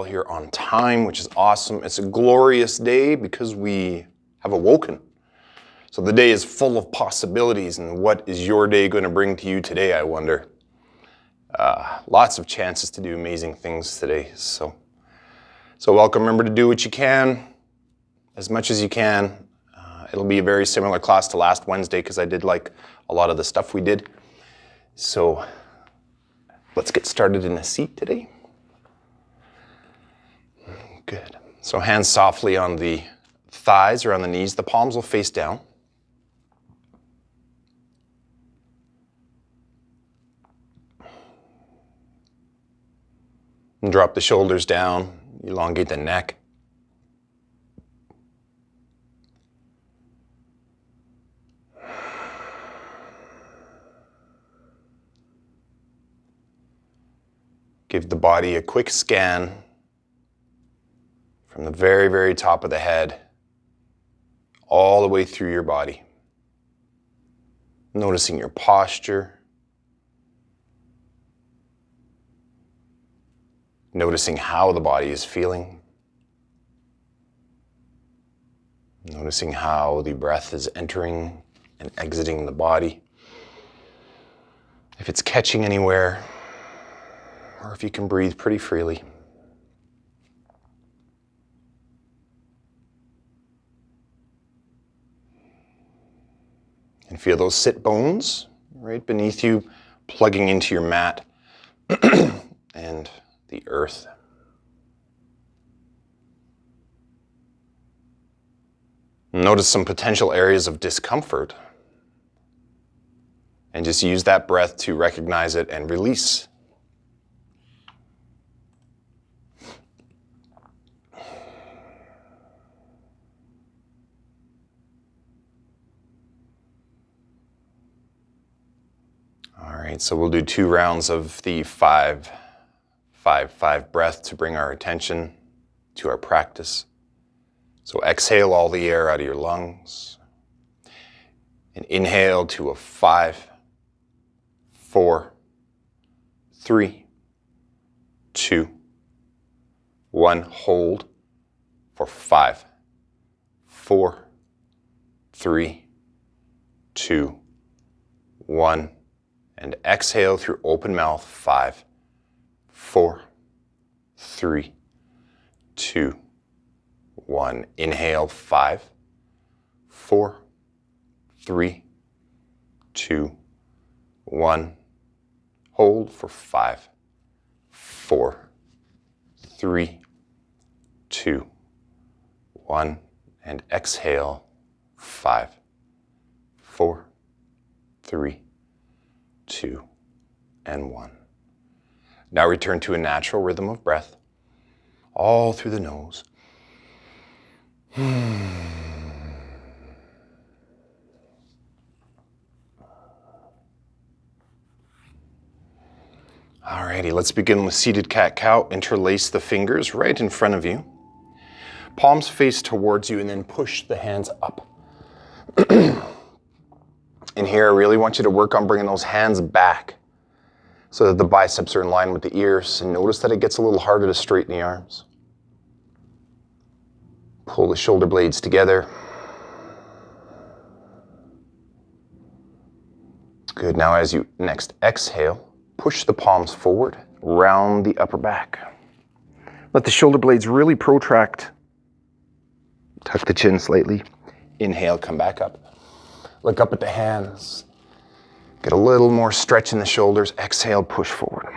here on time, which is awesome. It's a glorious day because we have awoken. So the day is full of possibilities, and what is your day going to bring to you today, I wonder? Lots of chances to do amazing things today. So welcome. Remember to do what you can, as much as you can. It'll be a very similar class to last Wednesday because I did like a lot of the stuff we did. So let's get started in a seat today. Good. So hands softly on the thighs or on the knees. The palms will face down. And drop the shoulders down, elongate the neck. Give the body a quick scan from the very, very top of the head all the way through your body. Noticing your posture. Noticing how the body is feeling. Noticing how the breath is entering and exiting the body. If it's catching anywhere, or if you can breathe pretty freely. And feel those sit bones right beneath you, plugging into your mat and the earth. Notice some potential areas of discomfort. And just use that breath to recognize it and release. All right, so we'll do 2 rounds of the 5-5-5 breath to bring our attention to our practice. So exhale all the air out of your lungs. And inhale to a 5, 4, 3, 2, 1. Hold for 5, 4, 3, 2, 1. And exhale through open mouth. 5, 4, 3, 2, 1. Inhale. 5, 4, 3, 2, 1. Hold for 5, 4, 3, 2, 1. And exhale. 5, 4, 3, 2, and 1. Now return to a natural rhythm of breath, all through the nose. Alrighty, let's begin with seated cat-cow. Interlace the fingers right in front of you. Palms face towards you and then push the hands up. In here, I really want you to work on bringing those hands back so that the biceps are in line with the ears. And notice that it gets a little harder to straighten the arms. Pull the shoulder blades together. Good. Now as you next exhale, push the palms forward, round the upper back. Let the shoulder blades really protract. Tuck the chin slightly. Inhale, come back up. Look up at the hands. Get a little more stretch in the shoulders. Exhale, push forward.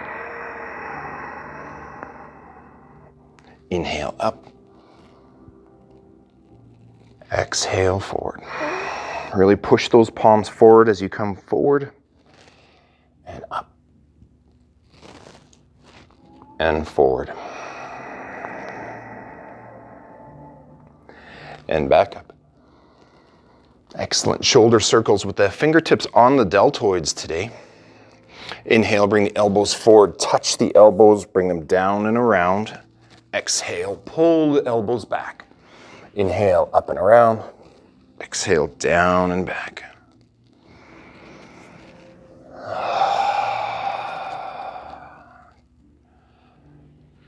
Inhale, up. Exhale, forward. Really push those palms forward as you come forward. And up. And forward. And back up. Excellent. Shoulder circles with the fingertips on the deltoids today. Inhale, bring the elbows forward, touch the elbows, bring them down and around. Exhale, pull the elbows back. Inhale, up and around. Exhale, down and back.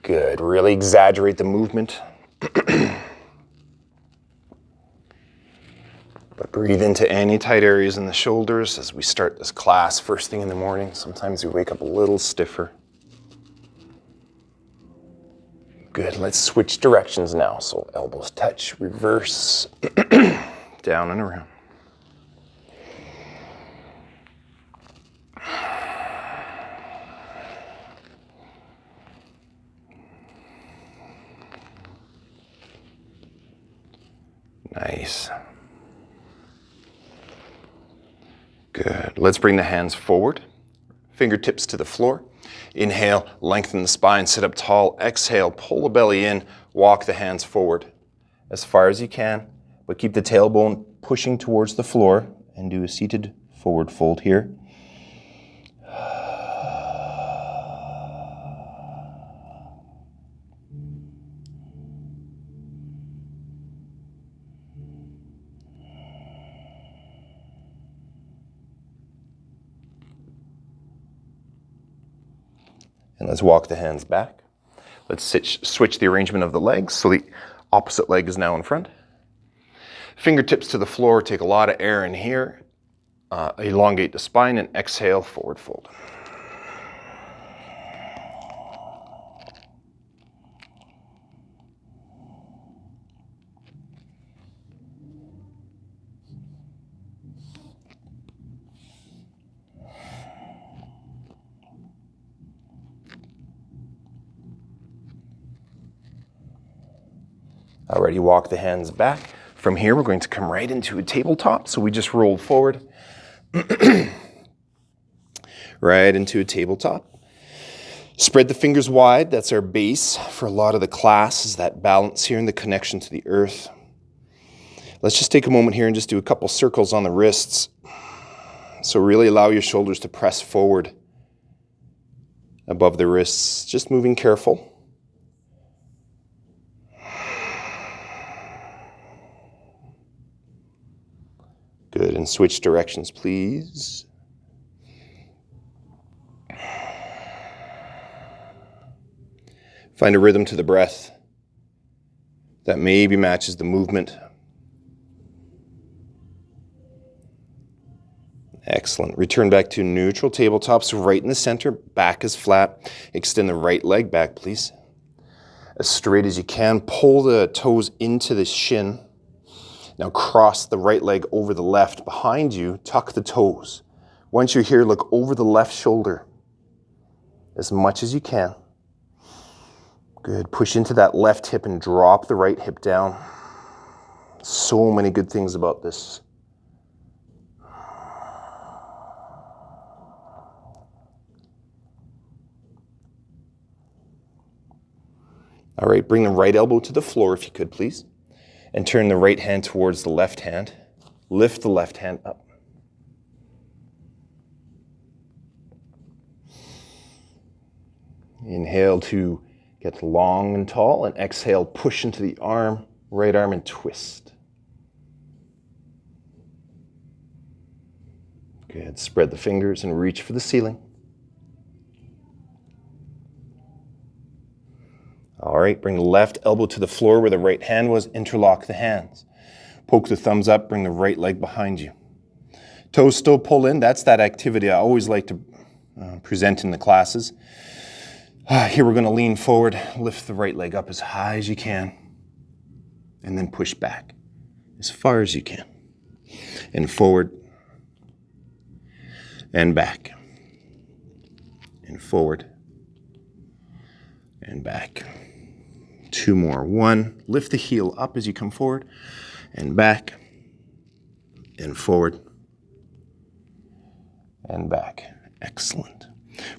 Good. Really exaggerate the movement. But breathe into any tight areas in the shoulders as we start this class first thing in the morning. Sometimes we wake up a little stiffer. Good. Let's switch directions now. So elbows touch, reverse, down and around. Nice. Good. Let's bring the hands forward, fingertips to the floor. Inhale, lengthen the spine, sit up tall. Exhale, pull the belly in, walk the hands forward as far as you can, but keep the tailbone pushing towards the floor and do a seated forward fold here. And let's walk the hands back. Let's switch the arrangement of the legs. So the opposite leg is now in front. Fingertips to the floor, take a lot of air in here. Elongate the spine and exhale, forward fold. Already walk the hands back. From here, we're going to come right into a tabletop. So we just rolled forward. Right into a tabletop. Spread the fingers wide. That's our base for a lot of the class, is that balance here and the connection to the earth. Let's just take a moment here and just do a couple circles on the wrists. So really allow your shoulders to press forward above the wrists. Just moving careful. Good, and switch directions, please. Find a rhythm to the breath that maybe matches the movement. Excellent. Return back to neutral tabletop, so right in the center, back is flat. Extend the right leg back, please. As straight as you can. Pull the toes into the shin. Now cross the right leg over the left behind you, tuck the toes. Once you're here, look over the left shoulder as much as you can. Good, push into that left hip and drop the right hip down. So many good things about this. All right, bring the right elbow to the floor if you could, please. And turn the right hand towards the left hand. Lift the left hand up. Inhale to get long and tall, and exhale, push into the arm, right arm, and twist. Good, spread the fingers and reach for the ceiling. All right, bring the left elbow to the floor where the right hand was, interlock the hands. Poke the thumbs up, bring the right leg behind you. Toes still pull in, that's that activity I always like to present in the classes. Here we're gonna lean forward, lift the right leg up as high as you can, and then push back as far as you can. And forward, and back, and forward, and back. Two more. One, lift the heel up as you come forward, and back, and forward, and back. Excellent.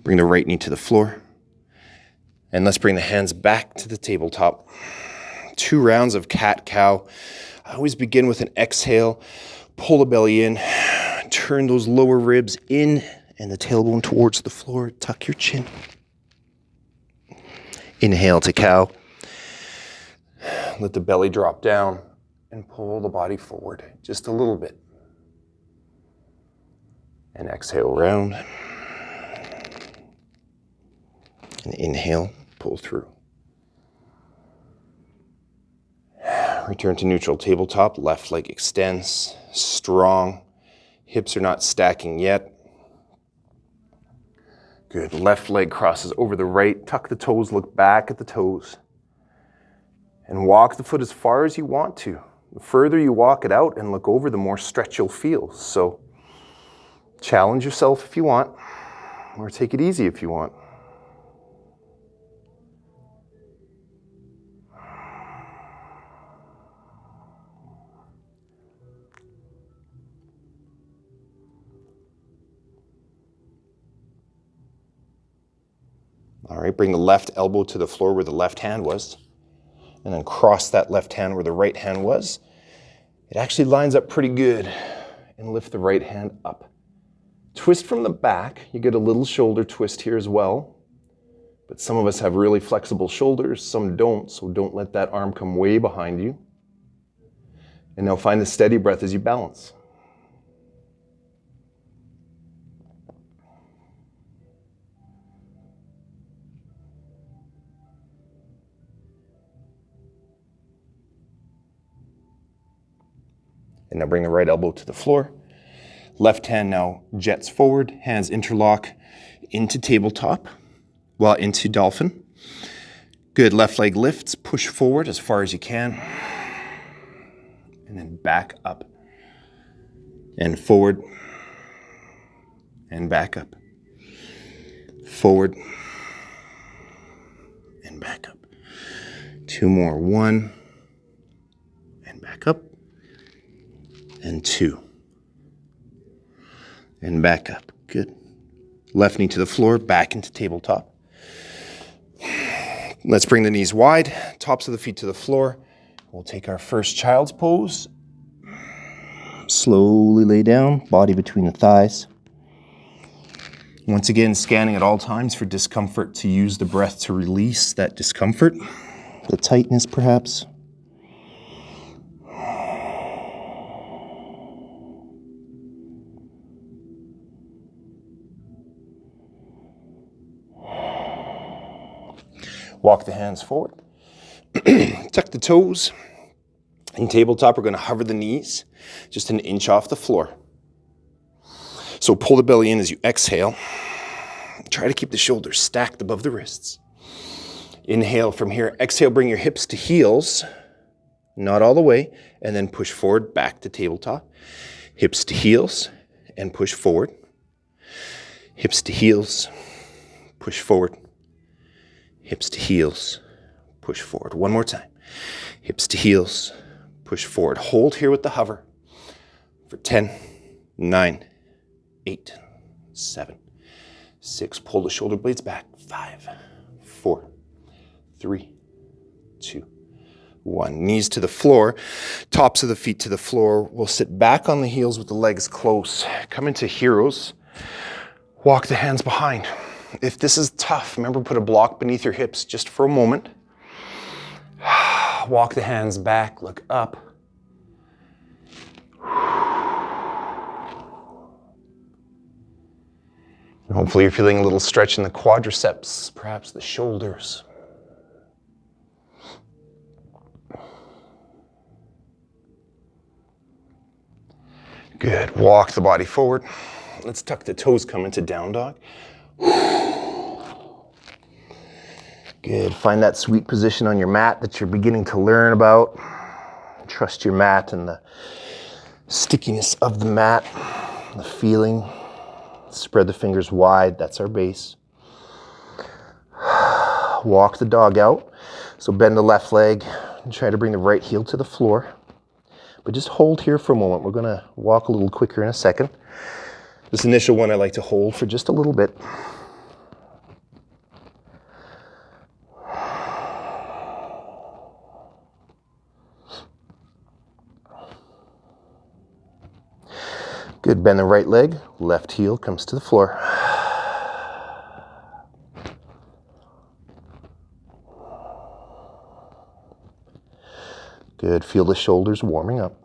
Bring the right knee to the floor, and let's bring the hands back to the tabletop. 2 rounds of cat-cow. I always begin with an exhale, pull the belly in, turn those lower ribs in, and the tailbone towards the floor, tuck your chin. Inhale to cow. Let the belly drop down and pull the body forward just a little bit. And exhale, round. And inhale, pull through. Return to neutral tabletop. Left leg extends, strong. Hips are not stacking yet. Good. Left leg crosses over the right. Tuck the toes, look back at the toes. And walk the foot as far as you want to. The further you walk it out and look over, the more stretch you'll feel. So challenge yourself if you want, or take it easy if you want. All right, bring the left elbow to the floor where the left hand was, and then cross that left hand where the right hand was. It actually lines up pretty good, and lift the right hand up. Twist from the back. You get a little shoulder twist here as well, but some of us have really flexible shoulders, some don't, so don't let that arm come way behind you. And now find the steady breath as you balance. And now bring the right elbow to the floor. Left hand now jets forward, hands interlock into tabletop, well, into dolphin. Good, left leg lifts, push forward as far as you can. And then back up. And forward. And back up. Forward. And back up. Two more, 1. And back up. And 2. And back up. Good. Left knee to the floor, back into tabletop. Let's bring the knees wide, tops of the feet to the floor. We'll take our first child's pose. Slowly lay down, body between the thighs. Once again, scanning at all times for discomfort, to use the breath to release that discomfort, the tightness perhaps. Walk the hands forward. Tuck the toes. In tabletop, we're going to hover the knees just an inch off the floor. So pull the belly in as you exhale. Try to keep the shoulders stacked above the wrists. Inhale from here. Exhale, bring your hips to heels. Not all the way. And then push forward back to tabletop. Hips to heels and push forward. Hips to heels. Push forward. Hips to heels, push forward. One more time. Hips to heels, push forward. Hold here with the hover for 10, 9, 8, 7, 6. Pull the shoulder blades back. 5, 4, 3, 2, 1. Knees to the floor, tops of the feet to the floor. We'll sit back on the heels with the legs close. Come into heroes. Walk the hands behind. If this is tough, remember, put a block beneath your hips just for a moment. Walk the hands back, look up. And hopefully you're feeling a little stretch in the quadriceps, perhaps the shoulders. Good, walk the body forward. Let's tuck the toes, come into down dog. Good. Find that sweet position on your mat that you're beginning to learn about. Trust your mat and the stickiness of the mat, the feeling. Spread the fingers wide. That's our base. Walk the dog out. So bend the left leg and try to bring the right heel to the floor. But just hold here for a moment. We're going to walk a little quicker in a second. This initial one I like to hold for just a little bit. Good, bend the right leg, left heel comes to the floor. Good, feel the shoulders warming up.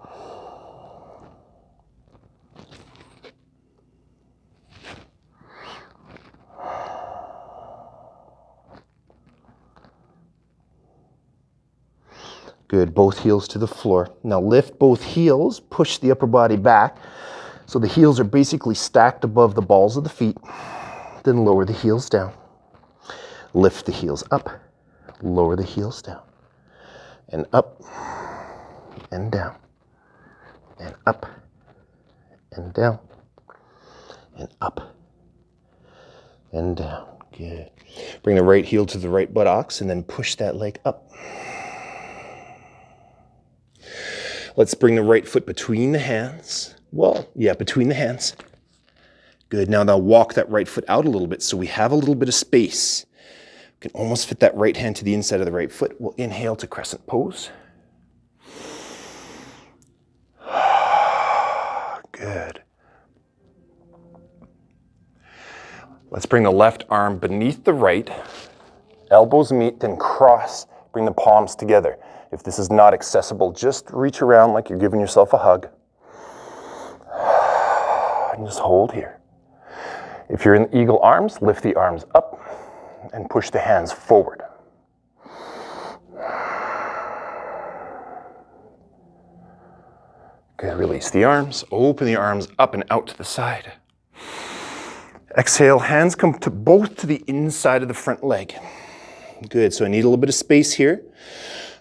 Good, both heels to the floor. Now lift both heels, push the upper body back. So the heels are basically stacked above the balls of the feet. Then lower the heels down. Lift the heels up, lower the heels down. And up, and down. And up, and down. And up, and down. Good. Bring the right heel to the right buttocks and then push that leg up. Let's bring the right foot between the hands. Well, yeah, between the hands. Good. Now walk that right foot out a little bit so we have a little bit of space. We can almost fit that right hand to the inside of the right foot. We'll inhale to crescent pose. Good. Let's bring the left arm beneath the right. Elbows meet, then cross. Bring the palms together. If this is not accessible, just reach around like you're giving yourself a hug. And just hold here. If you're in eagle arms, lift the arms up and push the hands forward. Good, release the arms, open the arms up and out to the side. Exhale, hands come to both to the inside of the front leg. Good, so I need a little bit of space here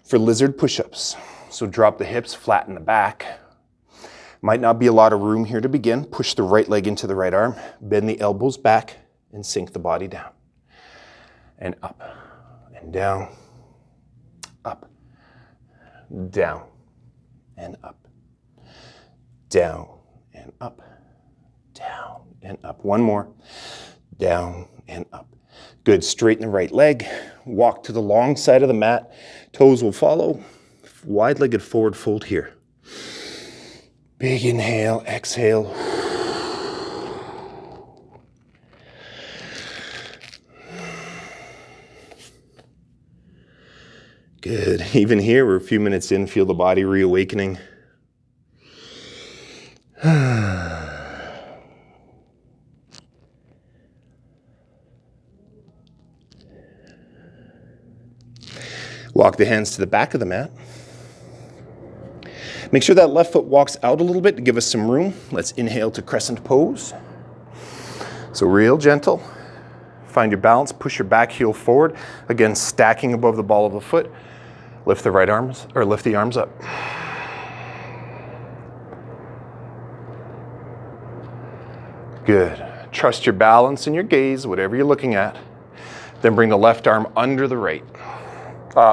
for lizard push-ups. So drop the hips, flatten the back. Might not be a lot of room here to begin. Push the right leg into the right arm, bend the elbows back, and sink the body down. And up, and down, up, down, and up, down, and up, down, and up. One more, down, and up. Good, straighten the right leg, walk to the long side of the mat, toes will follow, wide-legged forward fold here. Big inhale, exhale. Good, even here, we're a few minutes in, feel the body reawakening. Walk the hands to the back of the mat. Make sure that left foot walks out a little bit to give us some room. Let's inhale to crescent pose. So real gentle. Find your balance, push your back heel forward. Again, stacking above the ball of the foot. Lift the right arms, or lift the arms up. Good. Trust your balance and your gaze, whatever you're looking at. Then bring the left arm under the right.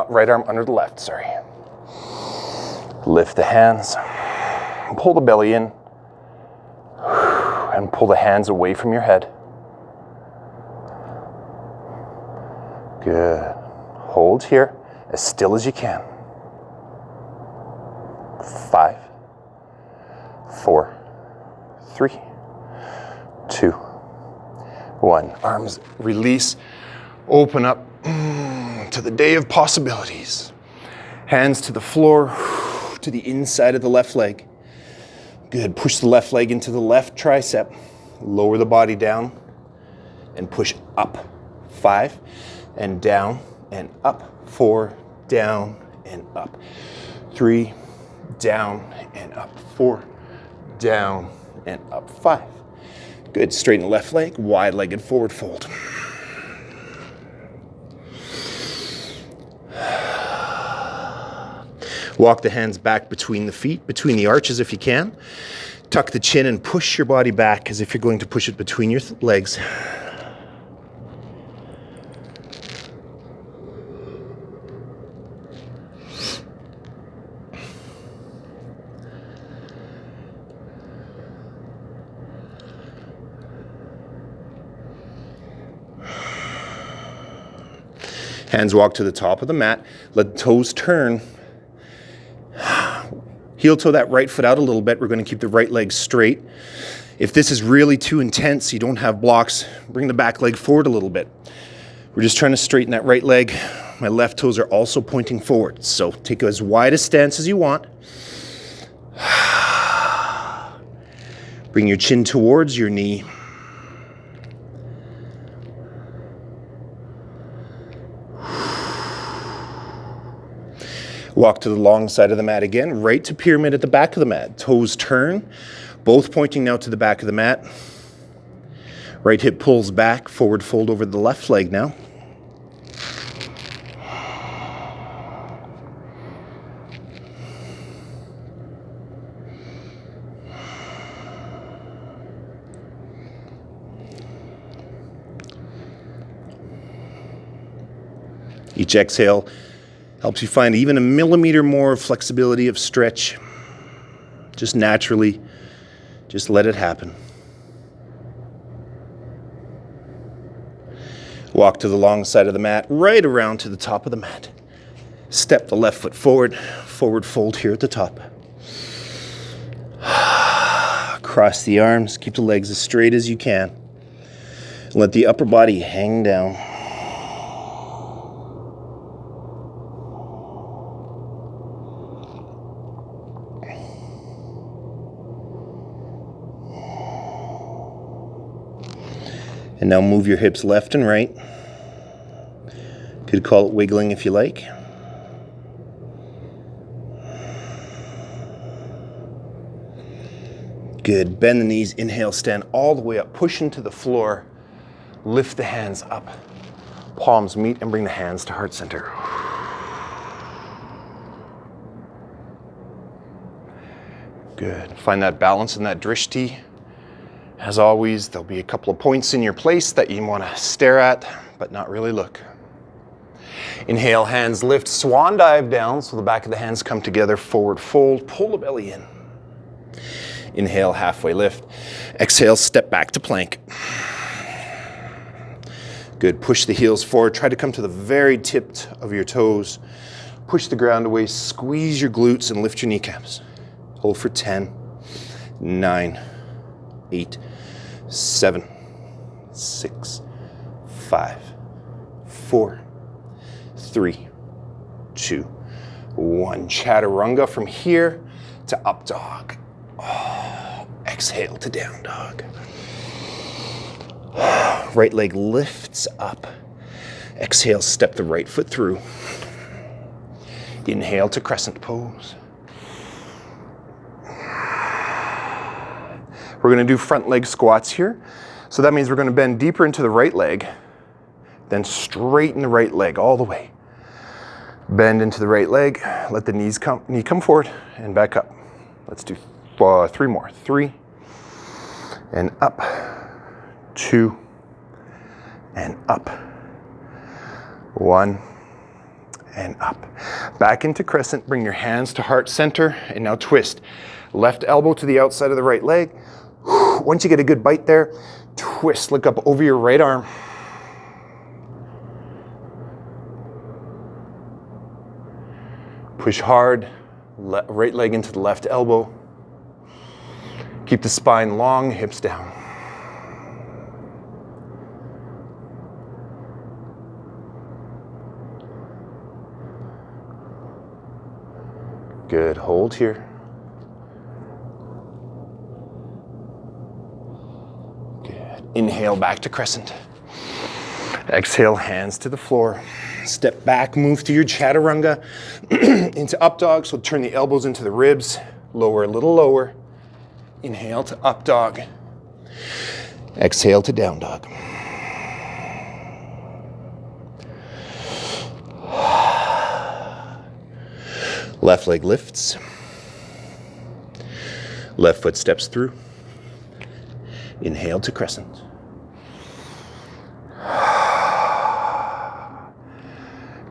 Right arm under the left, sorry. Lift the hands, pull the belly in, and pull the hands away from your head. Good. Hold here as still as you can. 5, 4, 3, 2, 1. Arms release, open up to the day of possibilities. Hands to the floor, to the inside of the left leg. Good, push the left leg into the left tricep. Lower the body down and push up. 5, and down and up. 4, down and up. 3, down and up. 4, down and up. 5. Good, straighten the left leg, wide-legged forward fold. Walk the hands back between the feet, between the arches if you can. Tuck the chin and push your body back as if you're going to push it between your legs. Hands walk to the top of the mat. Let the toes turn. Heel toe that right foot out a little bit. We're going to keep the right leg straight. If this is really too intense, you don't have blocks, bring the back leg forward a little bit. We're just trying to straighten that right leg. My left toes are also pointing forward. So take as wide a stance as you want. Bring your chin towards your knee. Walk to the long side of the mat again, right to pyramid at the back of the mat. Toes turn, both pointing now to the back of the mat. Right hip pulls back, forward fold over the left leg now. Each exhale helps you find even a millimeter more of flexibility of stretch. Just naturally, just let it happen. Walk to the long side of the mat, right around to the top of the mat. Step the left foot forward, forward fold here at the top. Cross the arms, keep the legs as straight as you can. Let the upper body hang down. And now move your hips left and right. Could call it wiggling if you like. Good. Bend the knees. Inhale, stand all the way up. Push into the floor. Lift the hands up. Palms meet and bring the hands to heart center. Good. Find that balance in that drishti. As always, there'll be a couple of points in your place that you want to stare at, but not really look. Inhale, hands lift, swan dive down, so the back of the hands come together, forward fold, pull the belly in. Inhale, halfway lift. Exhale, step back to plank. Good, push the heels forward, try to come to the very tip of your toes. Push the ground away, squeeze your glutes and lift your kneecaps. Hold for 10, 9, 8, 7, 6, 5, 4, 3, 2, 1. Chaturanga from here to up dog. Oh, exhale to down dog. Right leg lifts up. Exhale, step the right foot through. Inhale to crescent pose. We're going to do front leg squats here. So that means we're going to bend deeper into the right leg, then straighten the right leg all the way. Bend into the right leg, let the knee come forward and back up. Let's do 3 more. 3, and up. 2, and up. 1, and up. Back into crescent, bring your hands to heart center, and now twist. Left elbow to the outside of the right leg. Once you get a good bite there, twist, look up over your right arm. Push hard, right leg into the left elbow. Keep the spine long, hips down. Good, hold here. Inhale back to crescent. Exhale, hands to the floor. Step back, move to your chaturanga into up dog. So turn the elbows into the ribs. Lower a little lower. Inhale to up dog. Exhale to down dog. Left leg lifts. Left foot steps through. Inhale to crescent.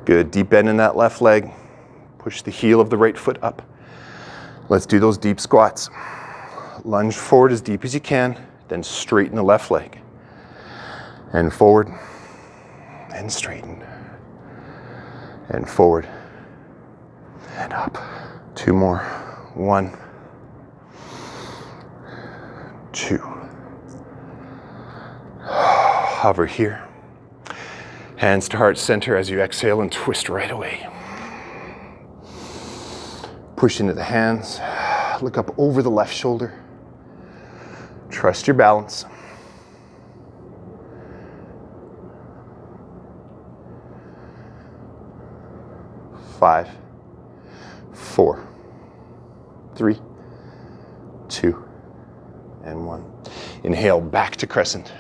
Good, deep bend in that left leg. Push the heel of the right foot up. Let's do those deep squats. Lunge forward as deep as you can, then straighten the left leg. And forward, and straighten. And forward, and up. 2 more. 1, 2. Hover here. Hands to heart center as you exhale and twist right away. Push into the hands. Look up over the left shoulder. Trust your balance. Five, 4, 3, 2, and 1. Inhale, back to crescent.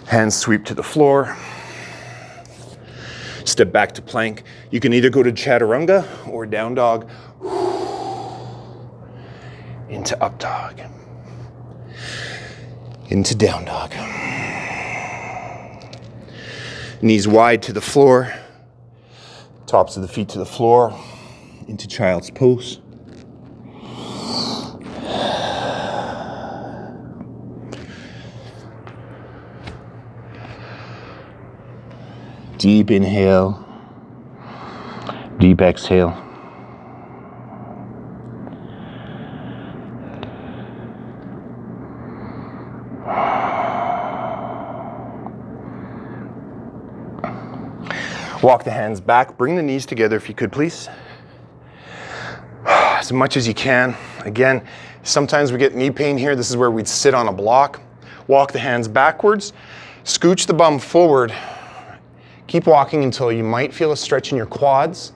Hands sweep to the floor. Step back to plank. You can either go to chaturanga or down dog. Into up dog. Into down dog. Knees wide to the floor. Tops of the feet to the floor. Into child's pose. Deep inhale, deep exhale. Walk the hands back, bring the knees together if you could, please. As much as you can. Again, sometimes we get knee pain here. This is where we'd sit on a block. Walk the hands backwards, scooch the bum forward. Keep walking until you might feel a stretch in your quads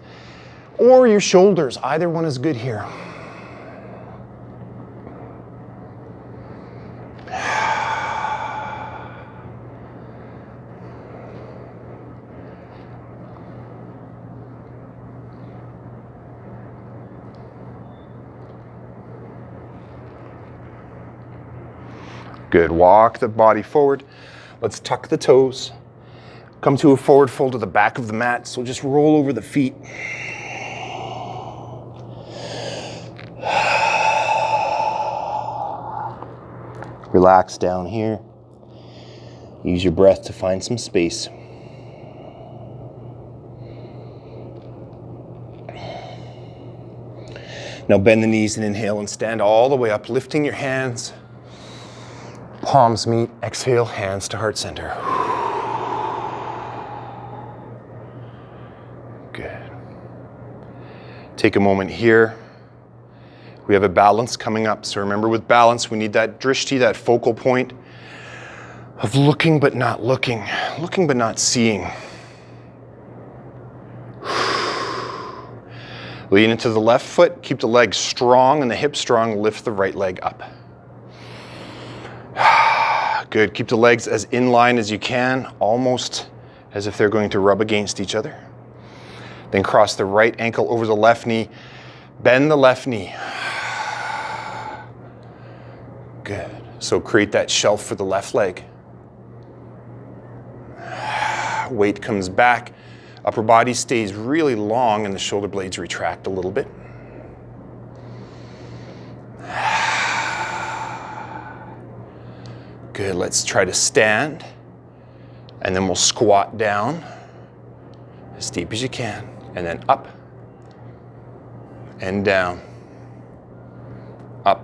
or your shoulders. Either one is good here. Good. Walk the body forward. Let's tuck the toes. Come to a forward fold to the back of the mat, so just roll over the feet. Relax down here. Use your breath to find some space. Now bend the knees and inhale and stand all the way up, lifting your hands. Palms meet, exhale, hands to heart center. Good. Take a moment here. We have a balance coming up. So remember, with balance, we need that drishti, that focal point of looking but not looking but not seeing. Lean into the left foot, keep the legs strong and the hips strong, lift the right leg up. Good, keep the legs as in line as you can, almost as if they're going to rub against each other. Then cross the right ankle over the left knee. Bend the left knee. Good. So create that shelf for the left leg. Weight comes back. Upper body stays really long and the shoulder blades retract a little bit. Good. Let's try to stand. And then we'll squat down as deep as you can. And then up and down, up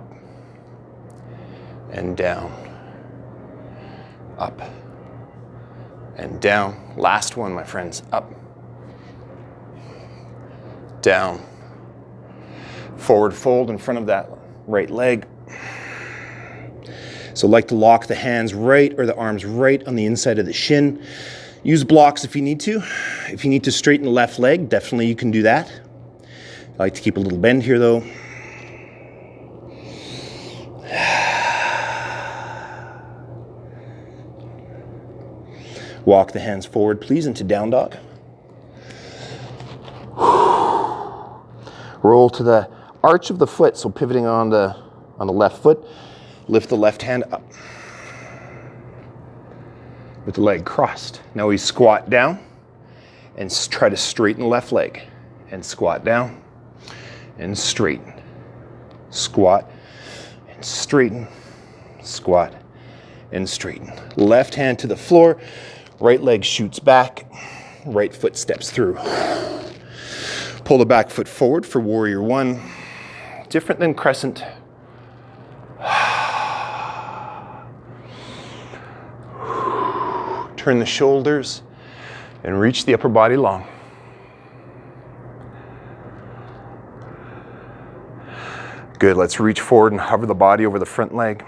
and down, up and down. Last one, my friends, up, down, forward fold in front of that right leg. So like to lock the hands right or the arms right on the inside of the shin. Use blocks if you need to. If you need to straighten the left leg, definitely you can do that. I like to keep a little bend here though. Walk the hands forward, please, into down dog. Roll to the arch of the foot, so pivoting on the left foot. Lift the left hand up with the leg crossed. Now we squat down and try to straighten the left leg. And squat down and straighten. Squat and straighten. Squat and straighten. Left hand to the floor. Right leg shoots back. Right foot steps through. Pull the back foot forward for warrior one. Different than crescent. Turn the shoulders and reach the upper body long. Good, let's reach forward and hover the body over the front leg.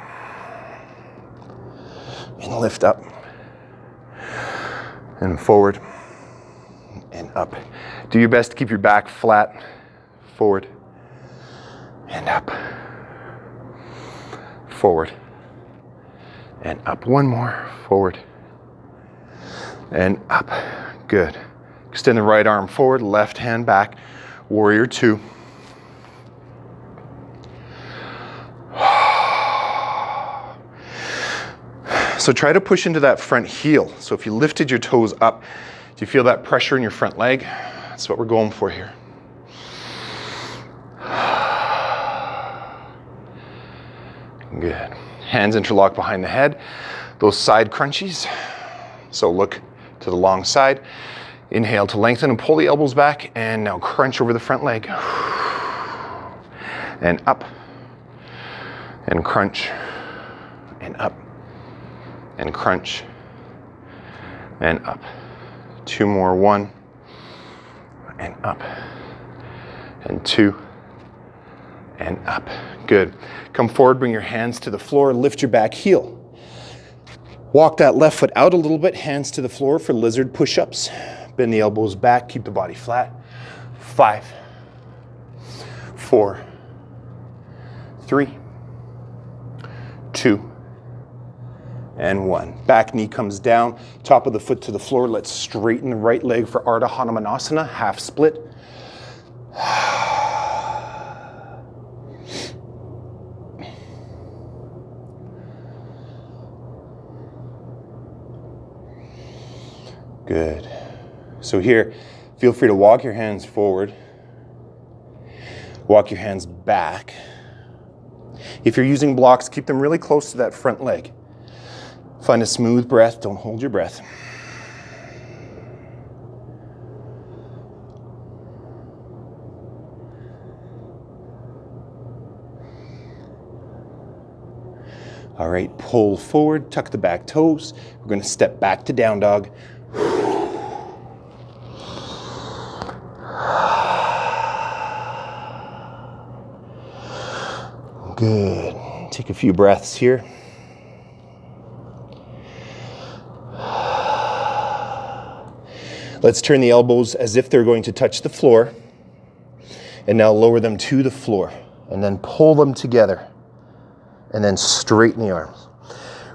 And lift up. And forward. And up. Do your best to keep your back flat, forward, and up. Forward, and up. One more, forward, and up. Good. Extend the right arm forward, left hand back, warrior two. So try to push into that front heel. So if you lifted your toes up, do you feel that pressure in your front leg? That's what we're going for here. Good. Hands interlock behind the head. Those side crunchies. So look to the long side. Inhale to lengthen and pull the elbows back, and now crunch over the front leg. And up. And crunch. And up. And crunch. And up. Two more. One. And up. And two. And up. Good. Come forward, bring your hands to the floor, lift your back heel. Walk that left foot out a little bit, hands to the floor for lizard push-ups. Bend the elbows back, keep the body flat. 5, 4, 3, 2, and 1. Back knee comes down, top of the foot to the floor. Let's straighten the right leg for Ardha Hanumanasana, half split. Good. So here, feel free to walk your hands forward. Walk your hands back. If you're using blocks, keep them really close to that front leg. Find a smooth breath. Don't hold your breath. All right, pull forward, tuck the back toes. We're going to step back to down dog. Good. Take a few breaths here. Let's turn the elbows as if they're going to touch the floor. And now lower them to the floor. And then pull them together. And then straighten the arms.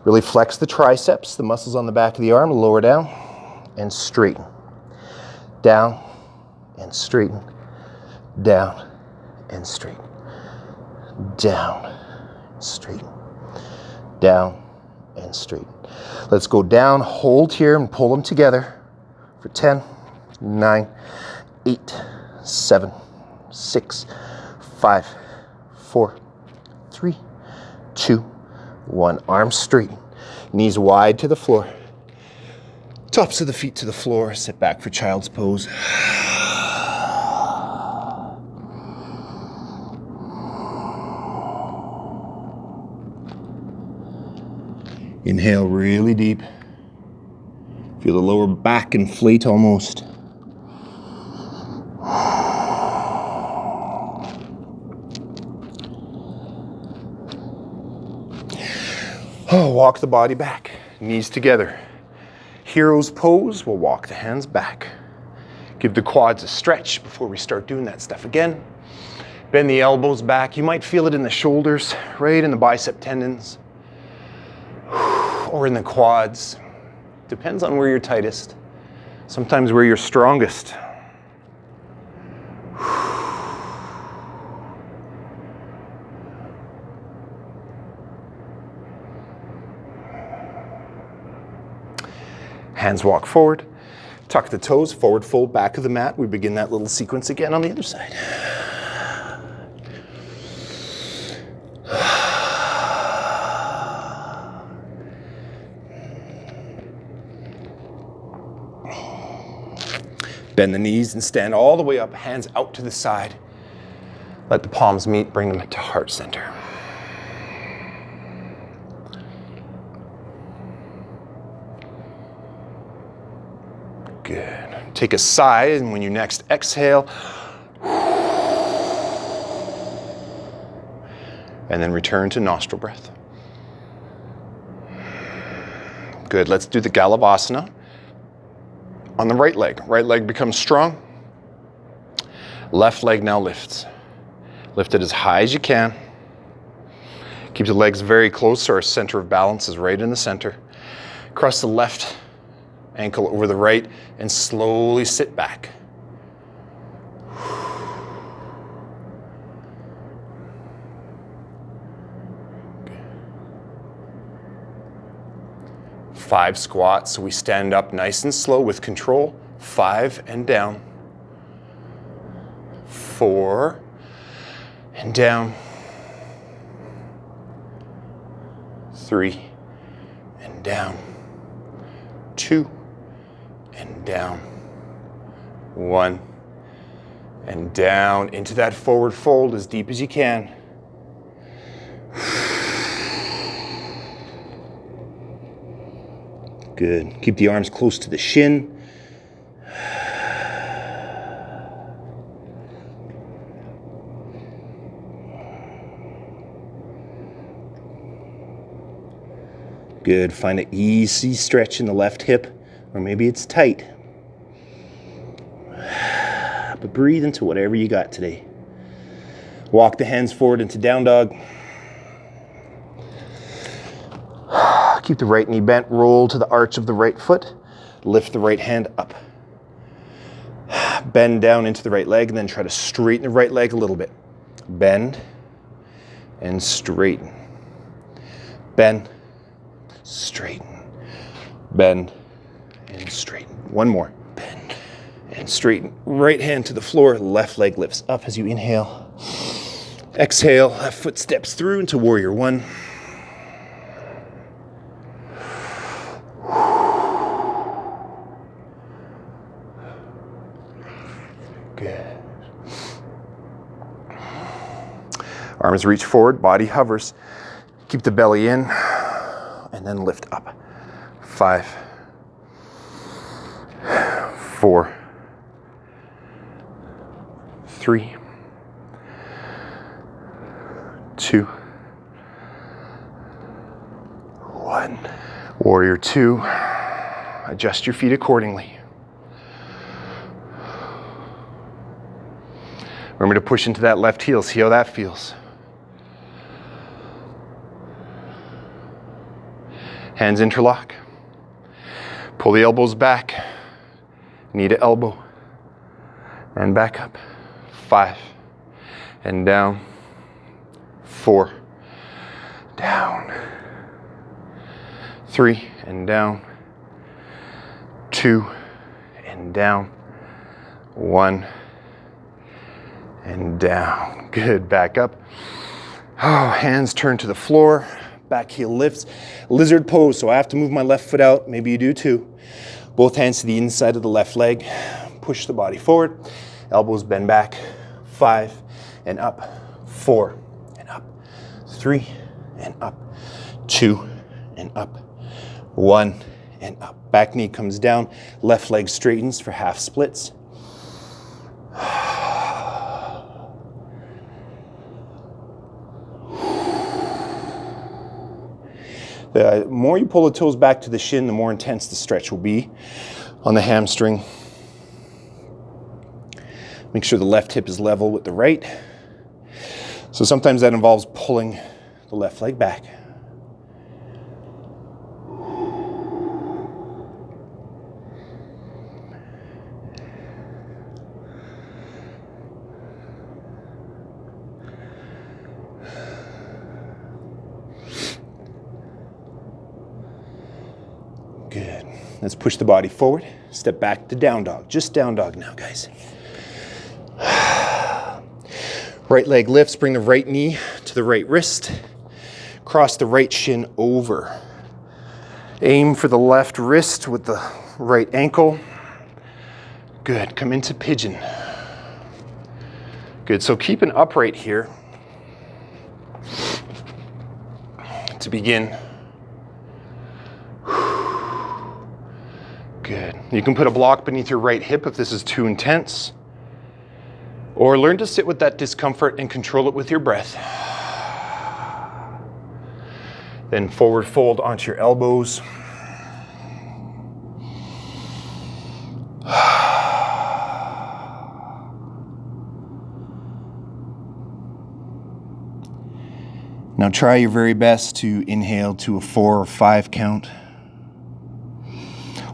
Really flex the triceps, the muscles on the back of the arm. Lower down and straighten. Down and straighten. Down and straighten. Down, straighten, down, and straighten. Let's go down, hold here, and pull them together for 10, 9, 8, 7, 6, 5, 4, 3, 2, 1. Arms straighten, knees wide to the floor, tops of the feet to the floor. Sit back for child's pose. Inhale really deep. Feel the lower back inflate almost. Oh, walk the body back, knees together. Hero's pose, we'll walk the hands back. Give the quads a stretch before we start doing that stuff again. Bend the elbows back. You might feel it in the shoulders, right in the bicep tendons. Or in the quads. Depends on where you're tightest. Sometimes where you're strongest. Hands walk forward. Tuck the toes, forward fold, back of the mat. We begin that little sequence again on the other side. Bend the knees and stand all the way up, hands out to the side. Let the palms meet, bring them to heart center. Good. Take a sigh, and when you next exhale, and then return to nostril breath. Good. Let's do the Galabhasana. On the right leg becomes strong. Left leg now lifts. Lift it as high as you can. Keep the legs very close so our center of balance is right in the center. Cross the left ankle over the right and slowly sit back. Five squats, so we stand up nice and slow with control. 5 and down. 4 and down. 3 and down. 2 and down. 1 and down into that forward fold as deep as you can. Good. Keep the arms close to the shin. Good. Find an easy stretch in the left hip, or maybe it's tight. But breathe into whatever you got today. Walk the hands forward into down dog. Keep the right knee bent, roll to the arch of the right foot, lift the right hand up. Bend down into the right leg and then try to straighten the right leg a little bit. Bend and straighten. Bend, straighten. Bend and straighten. One more. Bend and straighten. Right hand to the floor, left leg lifts up as you inhale. Exhale, left foot steps through into warrior one. Good. Arms reach forward, body hovers. Keep the belly in and then lift up. 5, 4, 3, 2, 1. Warrior two. Adjust your feet accordingly. Remember to push into that left heel. See how that feels. Hands interlock. Pull the elbows back. Knee to elbow. And back up. 5. And down. 4. Down. 3. And down. 2. And down. 1. And down. Good. Back up. Oh, hands turn to the floor. Back heel lifts. Lizard pose. So I have to move my left foot out. Maybe you do too. Both hands to the inside of the left leg. Push the body forward. Elbows bend back. 5 and up. 4 and up. 3 and up. 2 and up. 1 and up. Back knee comes down. Left leg straightens for half splits. The more you pull the toes back to the shin, the more intense the stretch will be on the hamstring. Make sure the left hip is level with the right. So sometimes that involves pulling the left leg back. Good. Let's push the body forward. Step back to down dog. Just down dog now, guys. Right leg lifts. Bring the right knee to the right wrist. Cross the right shin over. Aim for the left wrist with the right ankle. Good. Come into pigeon. Good. So keep an upright here to begin. Good. You can put a block beneath your right hip if this is too intense. Or learn to sit with that discomfort and control it with your breath. Then forward fold onto your elbows. Now try your very best to inhale to a 4 or 5 count.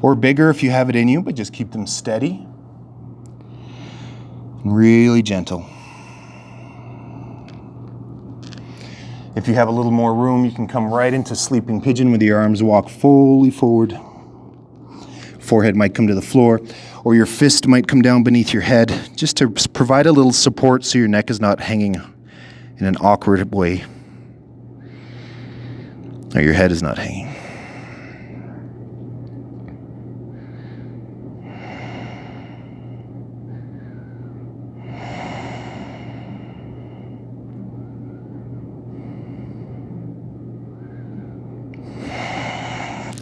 Or bigger if you have it in you, but just keep them steady and really gentle. If you have a little more room, you can come right into sleeping pigeon with your arms walk fully forward. Forehead might come to the floor, or your fist might come down beneath your head, just to provide a little support so your neck is not hanging in an awkward way, or your head is not hanging.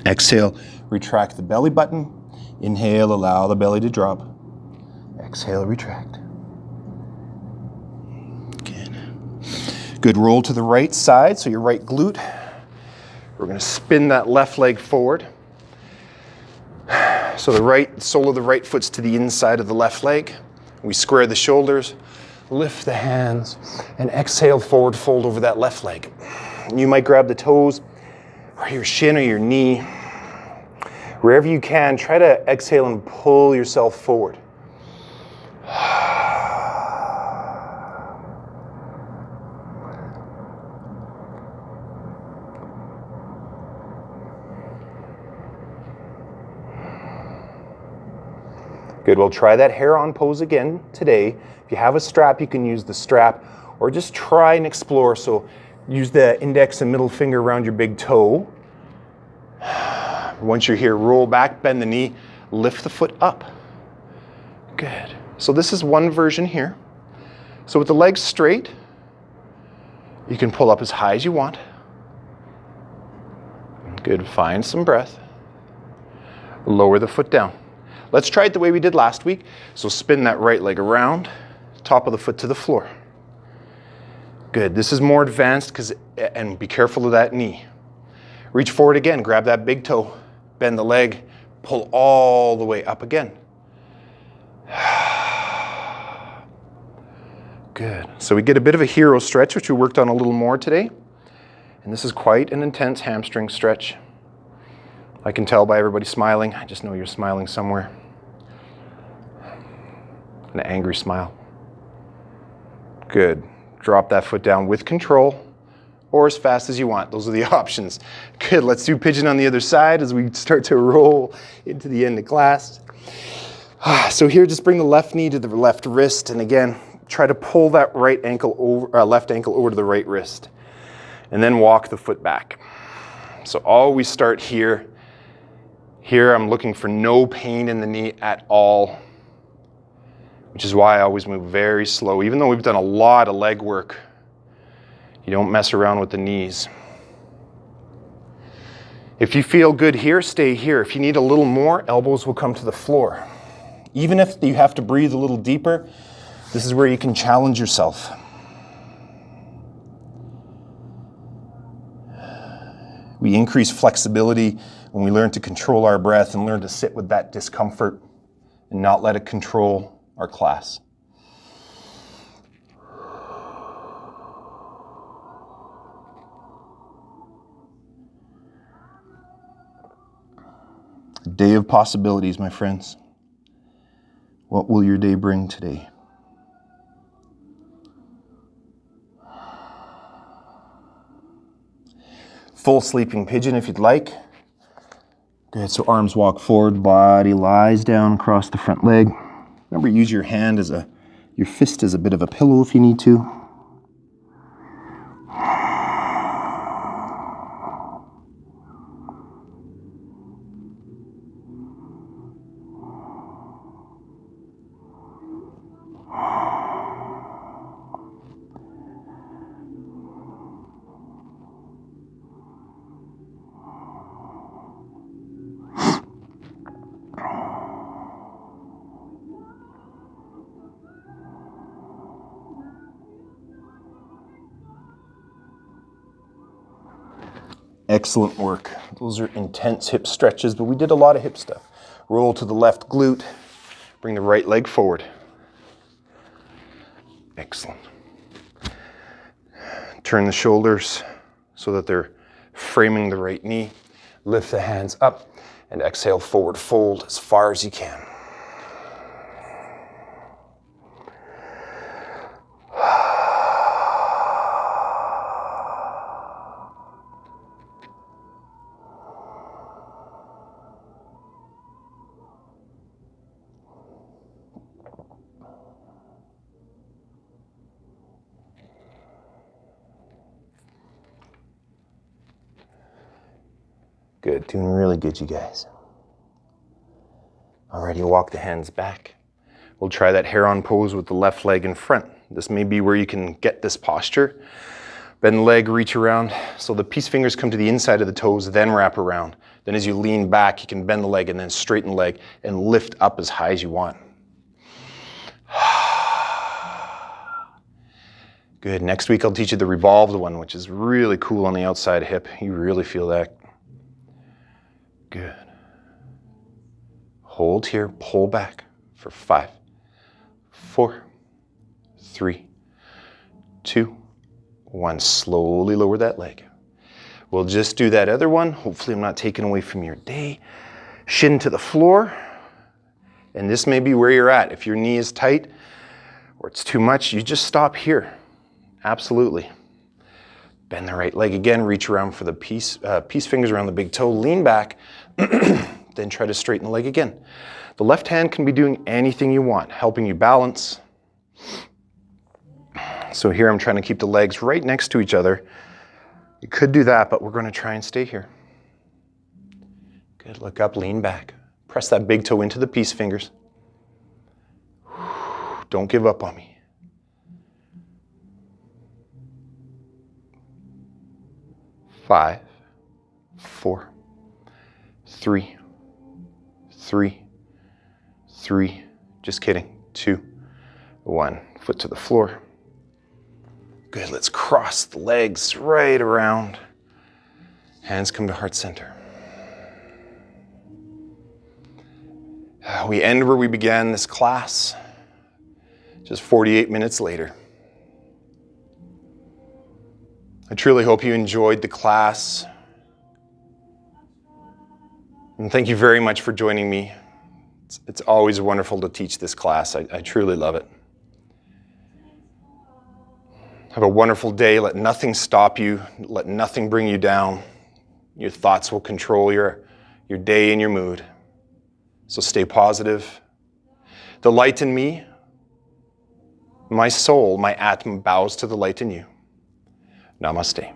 Exhale, retract the belly button. Inhale, allow the belly to drop. Exhale, retract. Good. Good, roll to the right side, so your right glute. We're gonna spin that left leg forward. So the right sole of the right foot's to the inside of the left leg. We square the shoulders, lift the hands, and exhale, forward fold over that left leg. You might grab the toes, or your shin or your knee. Wherever you can, try to exhale and pull yourself forward. Good, we'll try that hare-on pose again today. If you have a strap, you can use the strap, or just try and explore. So use the index and middle finger around your big toe. Once you're here, roll back, bend the knee, lift the foot up. Good. So this is one version here. So with the legs straight, you can pull up as high as you want. Good, find some breath. Lower the foot down. Let's try it the way we did last week. So spin that right leg around, top of the foot to the floor. Good, this is more advanced, and be careful of that knee. Reach forward again, grab that big toe, bend the leg, pull all the way up again. Good. So we get a bit of a hero stretch, which we worked on a little more today. And this is quite an intense hamstring stretch. I can tell by everybody smiling. I just know you're smiling somewhere. An angry smile. Good. Drop that foot down with control, or as fast as you want. Those are the options. Good, let's do pigeon on the other side as we start to roll into the end of class. So here, just bring the left knee to the left wrist, and again, try to pull that right ankle over, left ankle over to the right wrist, and then walk the foot back. So always start here. Here I'm looking for no pain in the knee at all, which is why I always move very slow. Even though we've done a lot of leg work, you don't mess around with the knees. If you feel good here, stay here. If you need a little more, elbows will come to the floor. Even if you have to breathe a little deeper, this is where you can challenge yourself. We increase flexibility when we learn to control our breath and learn to sit with that discomfort and not let it control our class. A day of possibilities, my friends. What will your day bring today? Full sleeping pigeon if you'd like. Good, so arms walk forward, body lies down across the front leg. Remember, use your hand your fist as a bit of a pillow if you need to. Excellent work. Those are intense hip stretches, but we did a lot of hip stuff. Roll to the left glute, bring the right leg forward. Excellent. Turn the shoulders so that they're framing the right knee. Lift the hands up and exhale, forward fold as far as you can. Good, doing really good, you guys. Alrighty, walk the hands back. We'll try that heron pose with the left leg in front. This may be where you can get this posture. Bend the leg, reach around. So the peace fingers come to the inside of the toes, then wrap around. Then as you lean back, you can bend the leg and then straighten the leg and lift up as high as you want. Good, next week I'll teach you the revolved one, which is really cool on the outside hip. You really feel that. Good. Hold here, pull back for 5, 4, 3, 2, 1. Slowly lower that leg. We'll just do that other one. Hopefully I'm not taking away from your day. Shin to the floor. And this may be where you're at. If your knee is tight or it's too much, you just stop here. Absolutely. Bend the right leg again, reach around for the peace fingers around the big toe, lean back, then try to straighten the leg again. The left hand can be doing anything you want, helping you balance. So here I'm trying to keep the legs right next to each other. You could do that, but we're going to try and stay here. Good, look up, lean back. Press that big toe into the peace fingers. Don't give up on me. 5, 4, 3, 3, 3, just kidding, 2, 1. Foot to the floor. Good, let's cross the legs right around. Hands come to heart center. We end where we began this class, just 48 minutes later. I truly hope you enjoyed the class. And thank you very much for joining me. It's always wonderful to teach this class. I truly love it. Have a wonderful day. Let nothing stop you. Let nothing bring you down. Your thoughts will control your day and your mood. So stay positive. The light in me, my soul, my Atma bows to the light in you. Namaste.